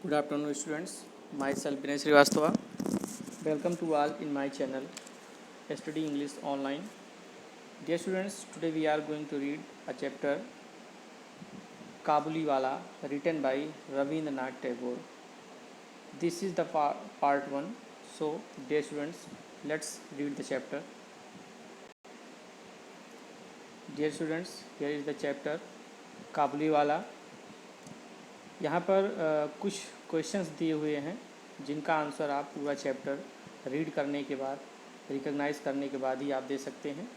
Good afternoon, students. Myself Vinay Srivastava. Welcome to all in my channel Study English Online. Dear students, today we are going to read a chapter Kabuliwala written by Rabindranath Tagore. This is the part 1. So, dear students, let's read the chapter. Dear students, here is the chapter Kabuliwala. यहाँ पर कुछ questions दिए हुए हैं जिनका answer आप पूरा chapter read करने के बाद रिकॉग्नाइज करने के बाद ही आप दे सकते हैं,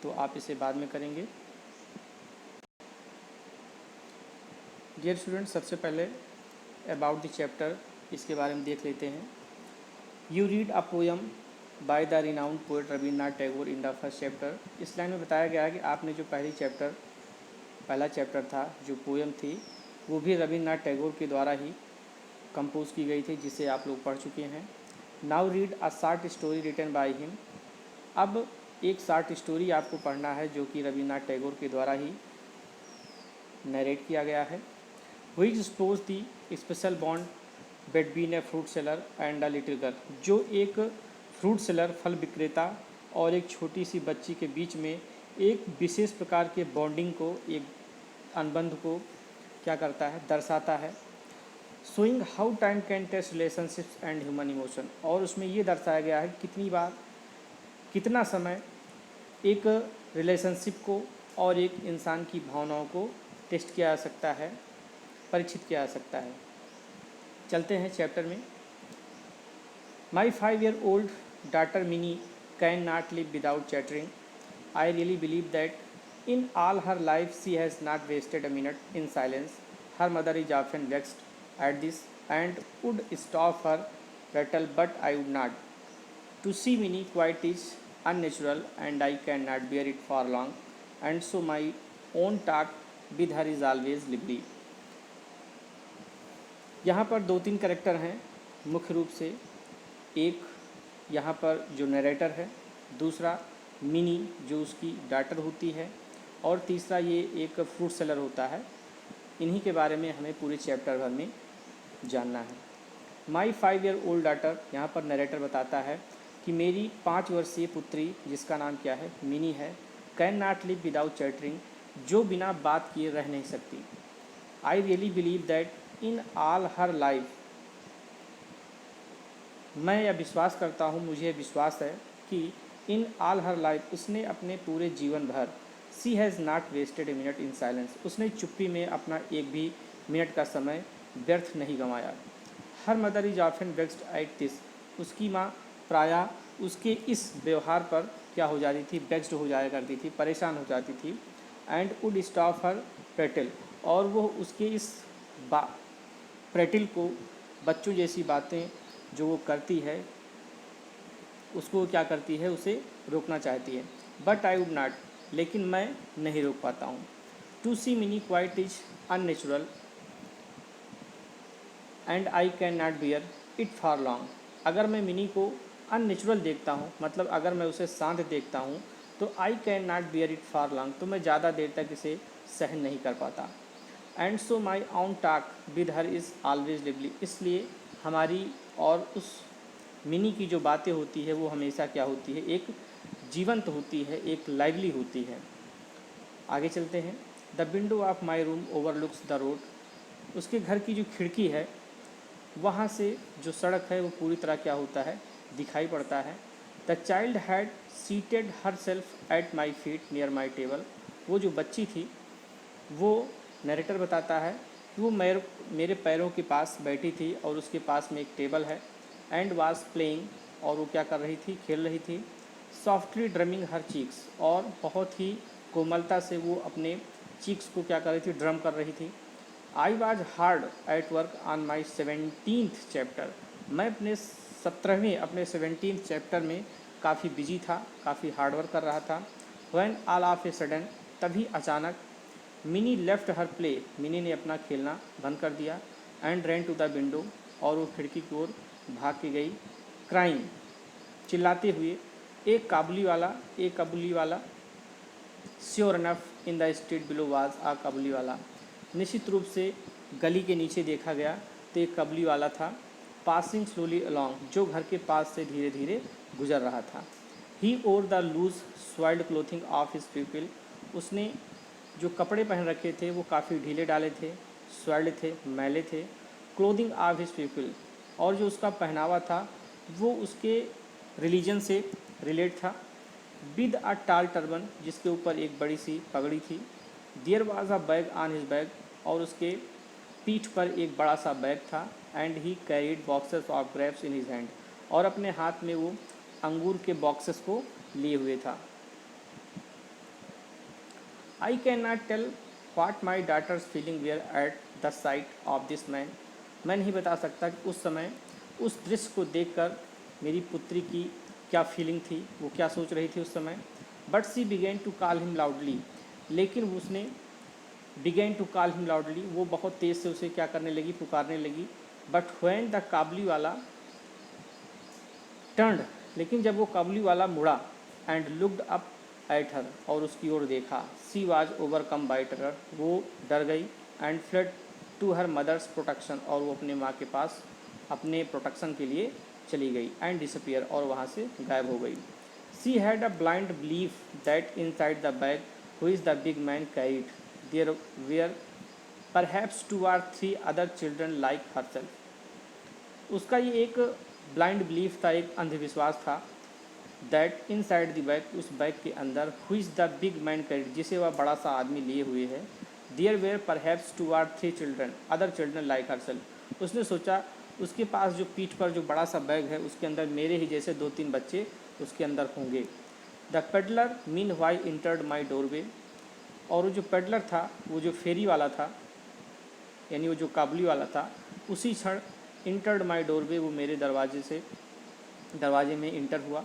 तो आप इसे बाद में करेंगे. डियर स्टूडेंट्स, सबसे पहले अबाउट द चैप्टर इसके बारे में देख लेते हैं. You read a poem by the renowned poet Rabindranath Tagore in the first chapter. इस लाइन में बताया गया है कि आपने जो पहला चैप्टर था, जो पोएम थी, वो भी रविन्द्रनाथ टैगोर के द्वारा ही कंपोज की गई थी, जिसे आप लोग पढ़ चुके हैं. Now read a short story written by him. अब एक शॉर्ट स्टोरी आपको पढ़ना है जो कि रविन्द्रनाथ टैगोर के द्वारा ही नरेट किया गया है. Which expose the special bond between a fruit seller and a little girl. जो एक फ्रूट सेलर फल विक्रेता और एक छोटी सी बच्ची के बीच में एक विशेष प्रकार के बॉन्डिंग को, एक अनुबंध को क्या करता है, दर्शाता है. Showing how time can test relationships and human emotion. और उसमें ये दर्शाया गया है कितनी बार, कितना समय एक रिलेशनशिप को और एक इंसान की भावनाओं को टेस्ट किया जा सकता है, परीक्षित किया जा सकता है. चलते हैं चैप्टर में. माई 5-year-old daughter Minnie can not live without chattering. I really believe that in all her life she has not wasted a minute in silence. Her mother is often vexed at this and would stop her prattle, but I would not. To see Minnie quiet is unnatural and I cannot bear it for long, and so my own talk with her is always lively. यहाँ पर 2-3 character हैं मुख्य रूप से. एक यहाँ पर जो नरेटर है, दूसरा मिनी जो उसकी डॉटर होती है, और तीसरा ये एक फ्रूट सेलर होता है. इन्हीं के बारे में हमें पूरे चैप्टर भर में जानना है. माई 5-year-old daughter, यहाँ पर नरेटर बताता है कि मेरी 5 वर्षीय पुत्री, जिसका नाम क्या है, मिनी है, can not live without chattering, जो बिना बात किए रह नहीं सकती. I really believe that in all her life, मैं यह विश्वास करता हूँ, मुझे विश्वास है कि इन ऑल हर लाइफ, उसने अपने पूरे जीवन भर, she has not wasted a minute in silence, उसने चुप्पी में अपना एक भी मिनट का समय व्यर्थ नहीं गंवाया. Her mother is often vexed at this, उसकी माँ प्रायः उसके इस व्यवहार पर क्या हो जाती थी, वेक्स्ड हो जाया करती थी, परेशान हो जाती थी. एंड वुड स्टॉप हर प्रेटिल, और वो उसके इस प्रेटिल को, बच्चों जैसी बातें जो वो करती है, उसको क्या करती है, उसे रोकना चाहती है. बट आई वुड नॉट, लेकिन मैं नहीं रोक पाता हूँ. To see Mini quite is unnatural and I can not bear it for long. अगर मैं मिनी को अननेचुरल देखता हूँ, मतलब अगर मैं उसे शांत देखता हूँ, तो आई can not bear it for long, तो मैं ज़्यादा देर तक इसे सहन नहीं कर पाता. And so my own talk with her is always lively, इसलिए हमारी और उस मिनी की जो बातें होती है वो हमेशा क्या होती है, एक जीवंत होती है, एक लाइवली होती है. आगे चलते हैं. The window of my room overlooks the road, उसके घर की जो खिड़की है, वहाँ से जो सड़क है वो पूरी तरह क्या होता है, दिखाई पड़ता है. The child had seated her self at my feet near my table, वो जो बच्ची थी, वो नरेटर बताता है कि वो मेरे पैरों के पास बैठी थी और उसके पास में एक टेबल है. एंड वाज प्लेइंग, और वो क्या कर रही थी, खेल रही थी. सॉफ्टली ड्रमिंग हर चीक्स, और बहुत ही कोमलता से वो अपने चीक्स को क्या कर रही थी, ड्रम कर रही थी. I was hard at work on my 17th chapter, मैं अपने 17वें चैप्टर में काफ़ी बिजी था, काफ़ी हार्ड वर्क कर रहा था. When all of a sudden, तभी अचानक, Mini left her play, Mini ने अपना खेलना बंद कर दिया. And ran to the window, और वो खिड़की की ओर भाग के गई. क्राइंग, चिल्लाते हुए. एक Kabuliwala sure enough in the street below was a Kabuliwala, निश्चित रूप से गली के नीचे देखा गया तो एक कबली वाला था, पासिंग स्लोली अलॉन्ग, जो घर के पास से धीरे धीरे गुजर रहा था। He wore the loose soiled clothing of his people, उसने जो कपड़े पहन रखे थे वो काफ़ी ढीले डाले थे, स्वेल्ड थे, मैले थे। क्लोथिंग ऑफ हिज पीपल, और जो उसका पहनावा था वो उसके रिलीजन से रिलेट था। विद अ टाल टर्बन, जिसके ऊपर एक बड़ी सी पगड़ी थी। There was a bag on his bag, और उसके पीठ पर एक बड़ा सा बैग था। And he carried boxes of grapes in his hand, और अपने हाथ में वो अंगूर के बॉक्सेस को लिए हुए था। I can not tell what my daughter's feeling were at the sight of this man, मैं नहीं बता सकता कि उस समय उस दृश्य को देखकर मेरी पुत्री की क्या फीलिंग थी, वो क्या सोच रही थी उस समय। But she began to call him loudly, लेकिन उसने began to call him loudly, वो बहुत तेज़ से उसे क्या करने लगी, पुकारने लगी। बट व्हेन द काबली वाला टर्न्ड, लेकिन जब वो काबली वाला मुड़ा, and looked up at her, और उसकी ओर देखा, she was overcome by terror, वो डर गई। And fled to her mother's protection, और वो अपने माँ के पास अपने प्रोटेक्शन के लिए चली गई। एंड डिसअपियर, और वहाँ से गायब हो गई। She had a blind belief that inside the bag who is the big man carried there were perhaps 2 or 3 other children like herself, उसका ये एक ब्लाइंड बिलीफ था, एक अंधविश्वास था। That inside the bag, उस bag के अंदर, who is the big man carried, जिसे वह बड़ा सा आदमी लिए हुए है। There were perhaps 2 or 3 children other children like herself, उसने सोचा उसके पास जो पीठ पर जो बड़ा सा बैग है उसके अंदर मेरे ही जैसे 2-3 बच्चे उसके अंदर होंगे। The peddler meanwhile entered my doorway, और वो जो पेडलर था, वो जो फेरी वाला था, यानी वो जो काबुली वाला था, उसी क्षण इंटर्ड माई डोरवे, वो मेरे दरवाजे में इंटर हुआ।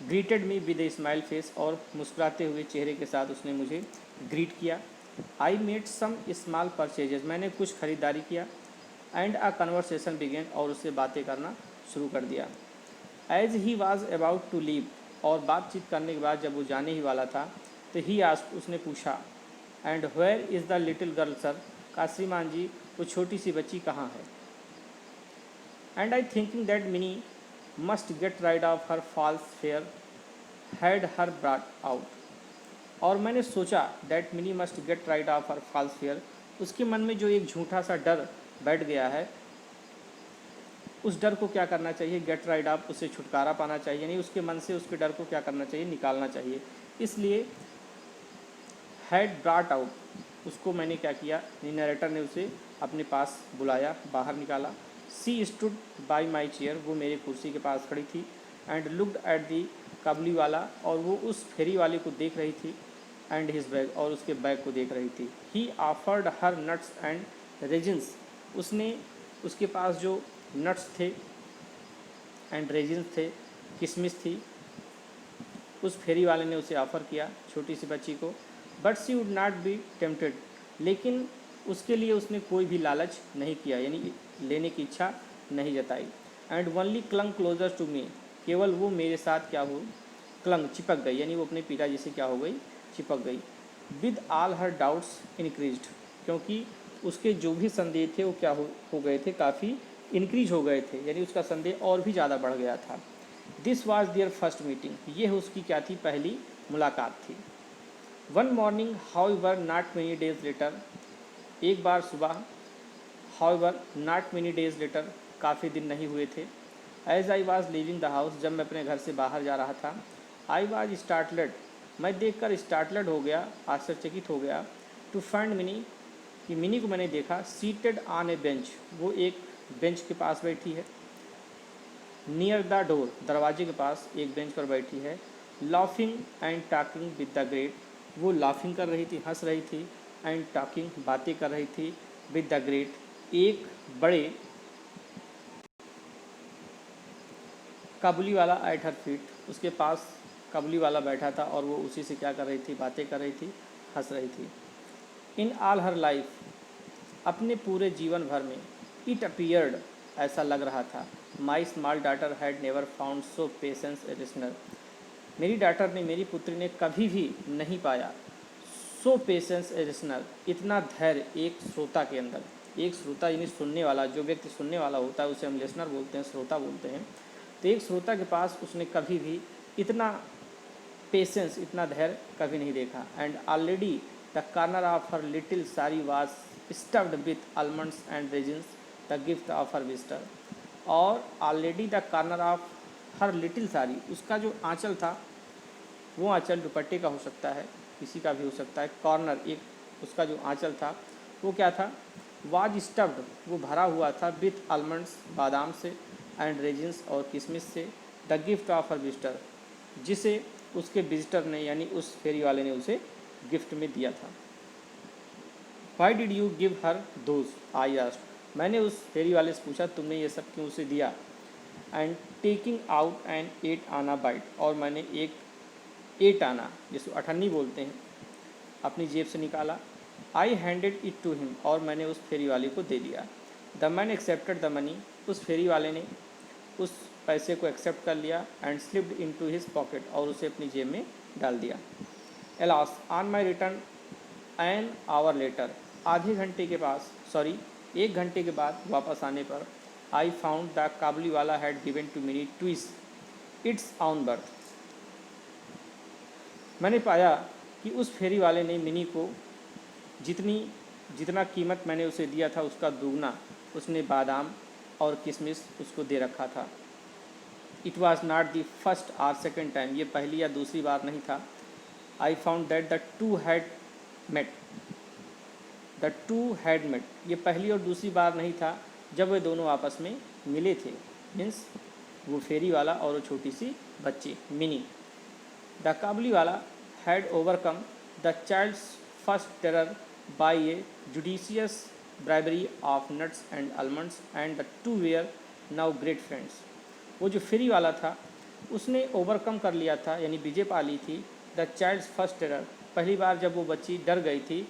Greeted me with a smile face, और मुस्कुराते हुए चेहरे के साथ उसने मुझे ग्रीट किया। I made some small purchases, मैंने कुछ ख़रीदारी किया। एंड अ कन्वर्सेशन बिगेन, और उससे बातें करना शुरू कर दिया। As he was about to leave, और बातचीत करने के बाद जब वो जाने ही वाला था, तो ही आस्क्ड, उसने पूछा, and where is the little girl sir, का श्रीमान जी वो छोटी सी बच्ची कहाँ है। And I thinking that Mini must get rid of her false fear had her brought out, और मैंने सोचा that Mini must get rid of her false fear, उसके मन में जो एक झूठा सा डर बैठ गया है, उस डर को क्या करना चाहिए, गेट राइड ऑफ, उससे छुटकारा पाना चाहिए, यानी उसके मन से उसके डर को क्या करना चाहिए, निकालना चाहिए। इसलिए हैड ब्रॉट आउट, उसको मैंने क्या किया, नरेटर ने उसे अपने पास बुलाया, बाहर निकाला। सी स्टूड बाई माई चेयर, वो मेरे कुर्सी के पास खड़ी थी। एंड लुक्ड एट दी काबुली वाला, और वो उस फेरी वाले को देख रही थी। एंड हिज बैग, और उसके बैग को देख रही थी। ही offered her nuts and resins, उसने उसके पास जो नट्स थे एंड रेजिन्स थे, किशमिश थी, उस फेरी वाले ने उसे ऑफ़र किया, छोटी सी बच्ची को। But she would not be tempted, लेकिन उसके लिए उसने कोई भी लालच नहीं किया, यानी लेने की इच्छा नहीं जताई। And only clung closer to me, केवल वो मेरे साथ क्या हो, क्लंग, चिपक गई, यानी वो अपने पिताजी से क्या हो गई, चिपक गई। With all her doubts increased, क्योंकि उसके जो भी संदेह थे वो क्या हो गए थे, काफ़ी इंक्रीज हो गए थे, यानी उसका संदेह और भी ज़्यादा बढ़ गया था। This was their first meeting, ये उसकी क्या थी, पहली मुलाकात थी। One morning however not many days later, एक बार सुबह, however not many days later, काफ़ी दिन नहीं हुए थे। As I was leaving the house, जब मैं अपने घर से बाहर जा रहा था। आई वॉज स्टार्टलेड, मैं देखकर स्टार्टलेड हो गया, आश्चर्यचकित हो गया। टू फाइंड मिनी, कि मिनी को मैंने देखा, सीटेड ऑन ए बेंच, वो एक बेंच के पास बैठी है। नियर द डोर, दरवाजे के पास एक बेंच पर बैठी है। Laughing and talking with the great, वो लाफिंग कर रही थी, हंस रही थी। एंड टॉकिंग, बातें कर रही थी। विद द ग्रेट, एक बड़े काबुली वाला एट हर फीट, उसके पास काबुली वाला बैठा था और वो उसी से क्या कर रही थी, बातें कर रही थी, हंस रही थी। इन ऑल हर लाइफ, अपने पूरे जीवन भर में, इट अपीयर्ड, ऐसा लग रहा था, my small daughter had never found so patience A listener, मेरी डॉटर ने, मेरी पुत्री ने कभी भी नहीं पाया सो पेशेंस ए लिसनर, इतना धैर्य एक श्रोता के अंदर, एक श्रोता यानी सुनने वाला, जो व्यक्ति सुनने वाला होता है उसे हम लिसनर बोलते हैं, श्रोता बोलते हैं। तो एक श्रोता के पास उसने कभी भी इतना पेशेंस, इतना धैर्य कभी नहीं देखा। And already the corner of her little sari was stuffed with almonds and raisins, the gift of her visitor. और already the corner of her little sari, उसका जो आंचल था, वो आंचल दुपट्टे का हो सकता है, किसी का भी हो सकता है। कॉर्नर, एक उसका जो आंचल था वो क्या था, वाज स्टफ्ड, वो भरा हुआ था, विथ आलमंड्स, बादाम से, एंड रेजिन्स, और किशमिश से, the gift of her visitor, जिसे उसके विजिटर ने यानी उस फेरी वाले ने उसे गिफ्ट में दिया था। Why did you give her those, I asked, मैंने उस फेरी वाले से पूछा तुमने ये सब क्यों उसे दिया। एंड टेकिंग आउट एन 8 आना बाइट, और मैंने एक 8 आना, जिसको अठन्नी बोलते हैं, अपनी जेब से निकाला। आई हैंडेड इट टू हिम, और मैंने उस फेरी वाले को दे दिया। The man accepted the money, उस फेरी वाले ने उस पैसे को एक्सेप्ट कर लिया। And slipped into his pocket, और उसे अपनी जेब में डाल दिया। Alas, on my return an hour later, आधे घंटे के पास, 1 घंटे के बाद वापस आने पर, I found the Kabuliwala had given to Mini twice its own worth, मैंने पाया कि उस फेरी वाले ने मिनी को जितना कीमत मैंने उसे दिया था उसका दुगना उसने बादाम और किशमिश उसको दे रखा था। It was not the first और सेकेंड टाइम, ये पहली या दूसरी बार नहीं था। I found that the two had met, ये पहली और दूसरी बार नहीं था जब वे दोनों आपस में मिले थे, मीन्स वो फेरी वाला और वो छोटी सी बच्ची mini. The Kabuliwala had overcome the child's first terror by a judicious bribery of nuts and almonds, and the two were now great friends, वो जो फेरी वाला था उसने ओवरकम कर लिया था, यानी विजय पा ली थी, द चाइल्ड्स फर्स्ट टेरर, पहली बार जब वो बच्ची डर गई थी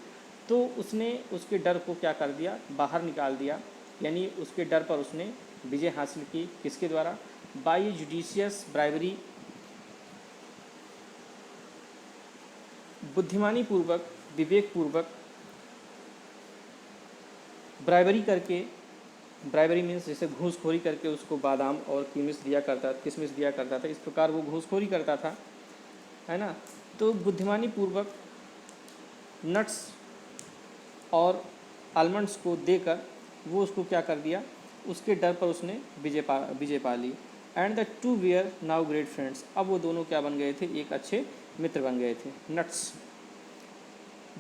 तो उसने उसके डर को क्या कर दिया, बाहर निकाल दिया, यानी उसके डर पर उसने विजय हासिल की। किसके द्वारा, बाय जुडिशियस ब्राइबरी, बुद्धिमानी पूर्वक, विवेक पूर्वक, ब्राइबरी करके, ब्राइबरी मीन्स जैसे घूसखोरी करके उसको बादाम और किशमिश दिया करता था, इस प्रकार वो घूसखोरी करता था, है ना। तो बुद्धिमानी पूर्वक नट्स और आलमंड्स को देकर वो उसको क्या कर दिया, उसके डर पर उसने विजय पा ली। And the two were now great friends, अब वो दोनों क्या बन गए थे, एक अच्छे मित्र बन गए थे। नट्स,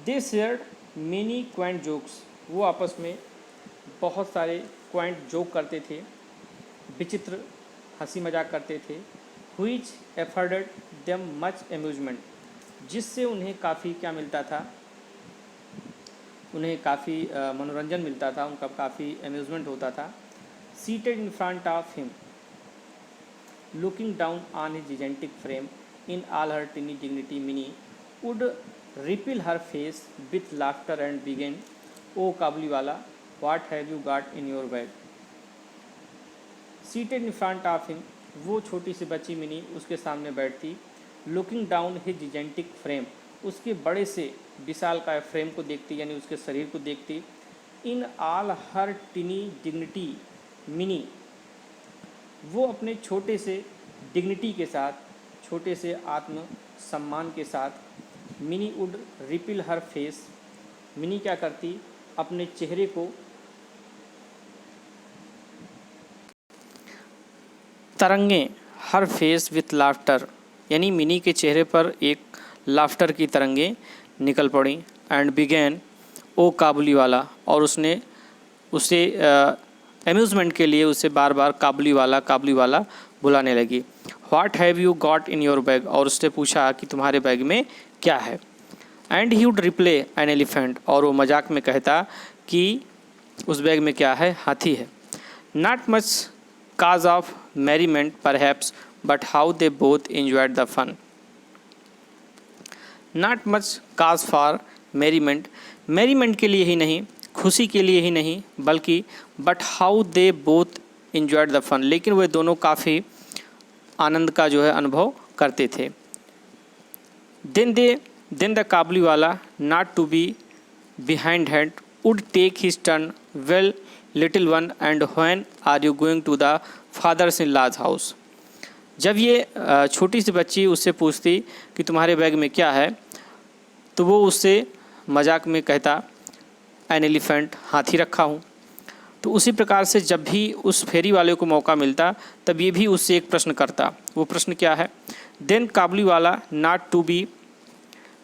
दे शेयर्ड मेनी क्वाइंट जोक्स, वो आपस में बहुत सारे क्वाइंट जोक करते थे, विचित्र हंसी मजाक करते थे। व्हिच एफर्डेड देम मच एम्यूजमेंट, जिससे उन्हें काफ़ी क्या मिलता था, उन्हें काफ़ी मनोरंजन मिलता था, उनका काफ़ी एम्यूजमेंट होता था। Seated in front of him looking down on his gigantic frame in all her tiny dignity, Mini would ripple her face with laughter and begin, oh Kabuliwala what have you got in your bag. Seated in front of him, वो छोटी सी बच्ची मिनी उसके सामने बैठती, looking down his gigantic frame, उसके बड़े से विशाल का फ्रेम को देखती, यानी उसके शरीर को देखती। इन all her tiny dignity, mini वो अपने छोटे से डिग्निटी के साथ, छोटे से आत्म सम्मान के साथ, mini would ripple her face, mini क्या करती, अपने चेहरे को तरंगे, हर फेस विथ लाफ्टर, यानी मिनी के चेहरे पर एक लाफ्टर की तरंगे निकल पड़ी। एंड बिगेन, ओ काबुली वाला, और उसने उसे एम्यूज़मेंट के लिए उसे बार बार काबुली वाला बुलाने लगी। What have you got in your bag, और उसने पूछा कि तुम्हारे बैग में क्या है। And he would replay an elephant, और वो मजाक में कहता कि उस बैग में क्या है, हाथी है। Not much cause of merriment perhaps, but how they both enjoyed the fun. Not much cause for merriment, merriment के लिए ही नहीं, खुशी के लिए ही नहीं, बल्कि but how they both enjoyed the fun, लेकिन वे दोनों काफ़ी आनंद का जो है अनुभव करते थे। Then the Kabuliwala, not to be behind hand, would take his turn well little one and when are you going to the father's in law's house. जब ये छोटी सी बच्ची उससे पूछती कि तुम्हारे बैग में क्या है, तो वो उससे मजाक में कहता एन एलिफेंट, हाथी रखा हूँ। तो उसी प्रकार से जब भी उस फेरी वाले को मौका मिलता तब ये भी उससे एक प्रश्न करता। वो प्रश्न क्या है? Then Kabuliwala not to be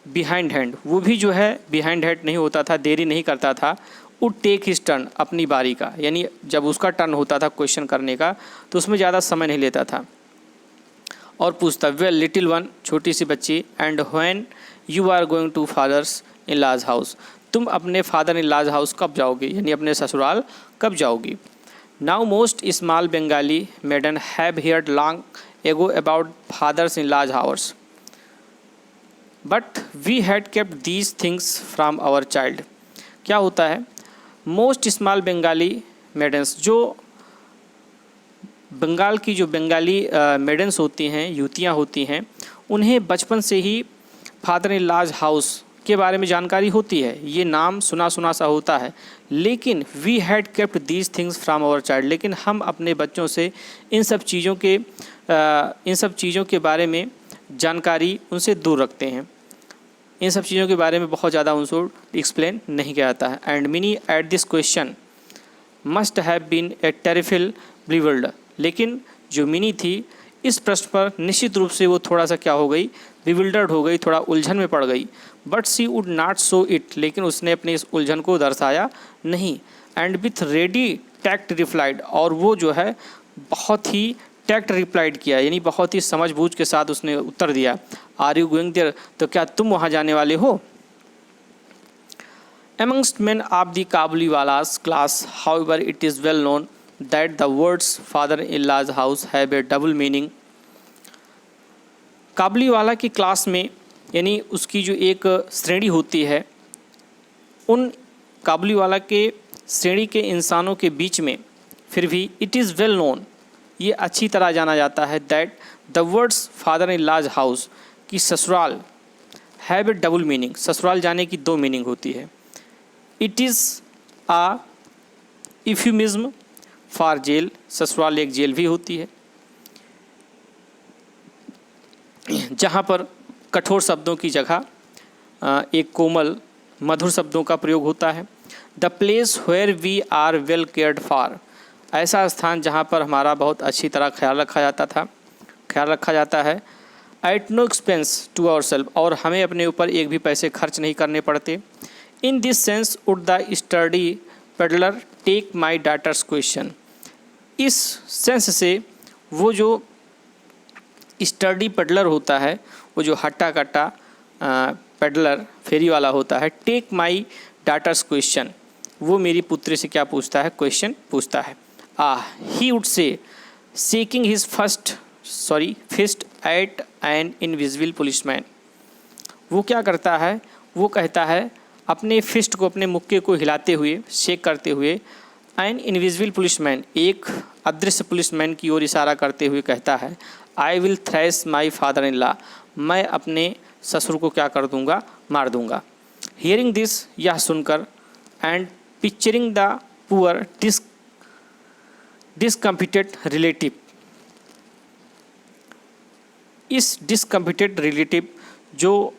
behind hand, वो भी जो है बिहाइंड हैंड नहीं होता था, देरी नहीं करता था, वुड टेक हिज टर्न, अपनी बारी का, यानी जब उसका टर्न होता था क्वेश्चन करने का तो उसमें ज़्यादा समय नहीं लेता था और पूछता वेल लिटिल वन, छोटी सी बच्ची, and when you are going to father's in law's house, तुम अपने फादर इन लॉज हाउस कब जाओगी, यानी अपने ससुराल कब जाओगी। Now most small Bengali maiden have heard long ago about father's in law's house but we had kept these things from our child. क्या होता है? मोस्ट स्मॉल बंगाली मेडन्स, जो बंगाल की जो बंगाली मेडन्स होती हैं, युवतियाँ होती हैं, उन्हें बचपन से ही फादर इन लॉज हाउस के बारे में जानकारी होती है, ये नाम सुना सुना सा होता है। लेकिन we had kept these things from our child, लेकिन हम अपने बच्चों से इन सब चीज़ों के बारे में जानकारी उनसे दूर रखते हैं, इन सब चीज़ों के बारे में बहुत ज़्यादा उनको एक्सप्लेन नहीं किया जाता है। And Minnie at this question must have been a terrible blow, लेकिन जो मिनी थी इस प्रश्न पर निश्चित रूप से वो थोड़ा सा क्या हो गई, बिविल्डर्ड हो गई, थोड़ा उलझन में पड़ गई। But she would not show it, लेकिन उसने अपनी इस उलझन को दर्शाया नहीं। And with ready tact replied, और वो जो है बहुत ही टैक्ट रिप्लाइड किया, यानी बहुत ही समझबूझ के साथ उसने उत्तर दिया, आर यू गोइंग देयर, तो क्या तुम वहाँ जाने वाले हो। Amongst men of the Kabuliwala's class, however, it is well known that the words father-in-law's house have a double meaning. Kabuliwala की क्लास में, यानी उसकी जो एक श्रेणी होती है, उन काबुलीवाला के श्रेणी के इंसानों के बीच में फिर भी इट इज़ वेल नोन, ये अच्छी तरह जाना जाता है, that the words father in law's house की ससुराल हैव ए डबल मीनिंग, ससुराल जाने की दो मीनिंग होती है। It is a euphemism for jail, ससुराल एक जेल भी होती है जहाँ पर कठोर शब्दों की जगह एक कोमल मधुर शब्दों का प्रयोग होता है। The place where we are well cared for, ऐसा स्थान जहाँ पर हमारा बहुत अच्छी तरह ख्याल रखा जाता है। At no expense to our self, और हमें अपने ऊपर एक भी पैसे खर्च नहीं करने पड़ते। In this sense would the sturdy peddler take my daughter's question, इस सेंस से वो जो स्टडी पेडलर होता है, वो जो हट्टा कट्टा पेडलर फेरी वाला होता है, टेक माई डाटर्स क्वेश्चन, वो मेरी पुत्री से क्या पूछता है, क्वेश्चन पूछता है। He would say shaking his fist at an invisible policeman, वो क्या करता है, वो कहता है अपने फिस्ट को, अपने मुक्के को हिलाते हुए, शेक करते हुए, एन इनविजिबल पुलिसमैन, एक अदृश्य पुलिसमैन की ओर इशारा करते हुए कहता है, I will trash my father in law, मैं अपने ससुर को क्या कर दूंगा, मार दूंगा। हियरिंग दिस, यह सुनकर, and picturing the poor discomfited relative, इस डिसकम्फिटेड रिलेटिव जो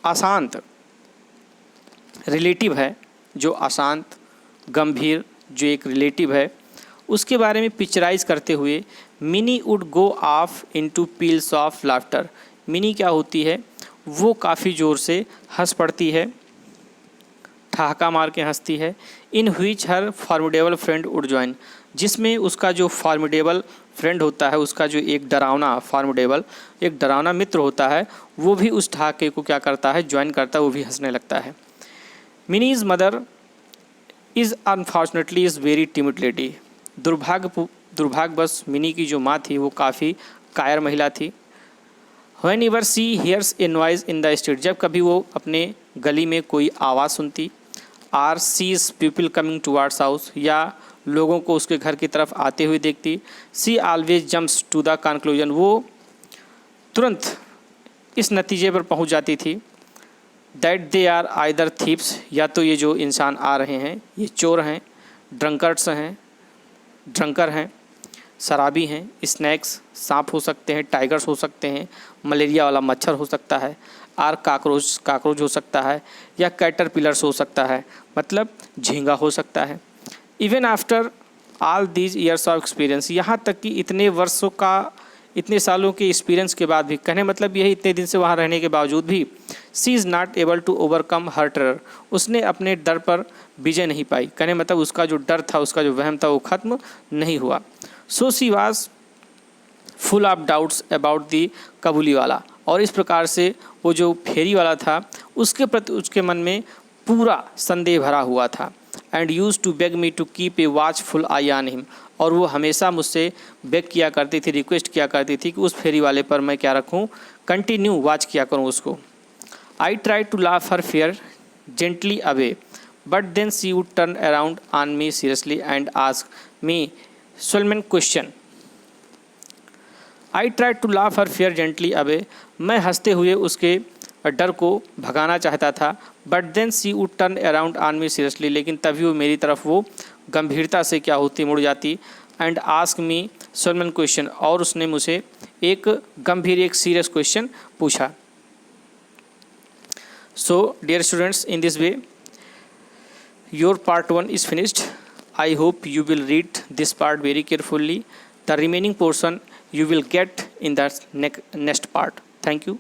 अशांत रिलेटिव है, जो अशांत गंभीर जो एक रिलेटिव है, उसके बारे में पिक्चराइज करते हुए mini would go of into peels of laughter, mini क्या होती है, वो काफ़ी ज़ोर से हंस पड़ती है, ठहाका मार के हंसती है। इन which her formidable friend would join, जिसमें उसका जो फॉर्मिडेबल फ्रेंड होता है, उसका जो एक डरावना मित्र होता है, वो भी उस ठहाके को क्या करता है, ज्वाइन करता है, वो भी हंसने लगता है। Mini's mother is unfortunately is very timid lady, दुर्भाग्यवश मिनी की जो माँ थी वो काफ़ी कायर महिला थी। Whenever she hears a noise in the street, जब कभी वो अपने गली में कोई आवाज़ सुनती, or sees people coming towards house, या लोगों को उसके घर की तरफ आते हुए देखती, she always jumps to the conclusion, वो तुरंत इस नतीजे पर पहुंच जाती थी that they are either thieves, या तो ये जो इंसान आ रहे हैं ये चोर हैं, ड्रंकर्स हैं, ड्रंकर हैं, शराबी हैं, स्नैक्स सांप हो सकते हैं, टाइगर्स हो सकते हैं, मलेरिया वाला मच्छर हो सकता है, आर काकरोच हो सकता है, या कैटरपिलर्स हो सकता है, मतलब झींगा हो सकता है। Even after all these years of experience, यहाँ तक कि इतने सालों के एक्सपीरियंस के बाद भी, कहने मतलब यही इतने दिन से वहाँ रहने के बावजूद भी, she is not able to overcome her terror, उसने अपने डर पर विजय नहीं पाई। कहने मतलब उसका जो डर था, उसका जो वहम था, वो खत्म नहीं हुआ। So she was full of doubts about the Kabuliwala, और इस प्रकार से वो जो फेरी वाला था उसके प्रति उसके मन में पूरा संदेह भरा हुआ था। And used to beg me to keep a watchful eye on him, और वो हमेशा मुझसे बेग किया करती थी, रिक्वेस्ट किया करती थी कि उस फेरी वाले पर मैं क्या रखूं, कंटिन्यू वॉच किया करूं उसको। I try to laugh her fear gently away, but then she would turn around on me seriously and ask me solemn question. I try to laugh her fear gently away, मैं हंसते हुए उसके डर को भगाना चाहता था। But then she would turn around on me seriously, लेकिन तभी वो मेरी तरफ वो गंभीरता से क्या होती, मुड़ जाती। And ask me solemn question, और उसने मुझे एक गंभीर, एक सीरियस क्वेश्चन पूछा। So dear students, in this way your part 1 is finished. I hope you will read this part very carefully. The remaining portion you will get in the next part. Thank you.